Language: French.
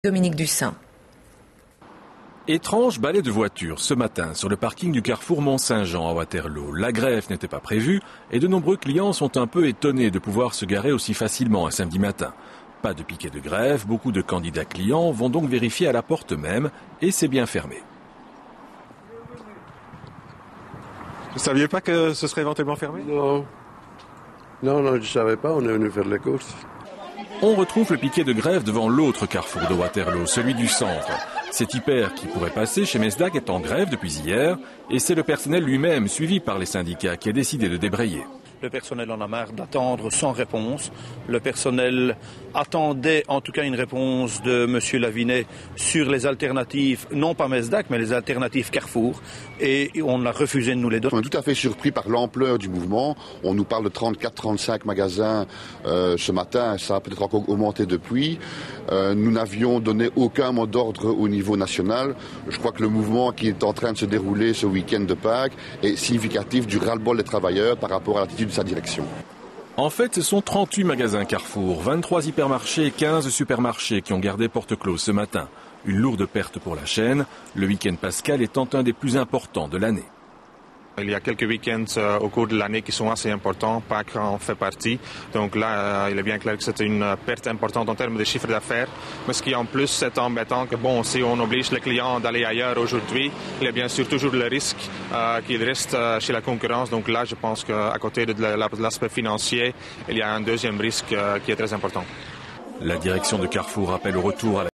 Dominique Dussin. Étrange balai de voitures ce matin sur le parking du carrefour Mont-Saint-Jean à Waterloo. La grève n'était pas prévue et de nombreux clients sont un peu étonnés de pouvoir se garer aussi facilement un samedi matin. Pas de piquet de grève, beaucoup de candidats clients vont donc vérifier à la porte même et c'est bien fermé. Vous ne saviez pas que ce serait éventuellement fermé ? Non, je ne savais pas, on est venu faire les courses. On retrouve le piquet de grève devant l'autre carrefour de Waterloo, celui du centre. C'est Hyper qui pourrait passer chez Mesdag est en grève depuis hier et c'est le personnel lui-même, suivi par les syndicats, qui a décidé de débrayer. Le personnel en a marre d'attendre sans réponse. Le personnel attendait en tout cas une réponse de M. Lavinet sur les alternatives, non pas Mesdag, mais les alternatives Carrefour. Et on a refusé de nous les donner. On est tout à fait surpris par l'ampleur du mouvement. On nous parle de 34-35 magasins ce matin. Ça a peut-être encore augmenté depuis. Nous n'avions donné aucun mot d'ordre au niveau national. Je crois que le mouvement qui est en train de se dérouler ce week-end de Pâques est significatif du ras-le-bol des travailleurs par rapport à l'attitude de sa direction. En fait, ce sont 38 magasins Carrefour, 23 hypermarchés et 15 supermarchés qui ont gardé porte close ce matin. Une lourde perte pour la chaîne, le week-end pascal étant un des plus importants de l'année. Il y a quelques week-ends au cours de l'année qui sont assez importants, Pâques en fait partie. Donc là, il est bien clair que c'est une perte importante en termes de chiffre d'affaires. Mais ce qui en plus est embêtant, que bon, si on oblige le client d'aller ailleurs aujourd'hui, il y a bien sûr toujours le risque qu'il reste chez la concurrence. Donc là, je pense qu'à côté de l'aspect financier, il y a un deuxième risque qui est très important. La direction de Carrefour appelle au retour à la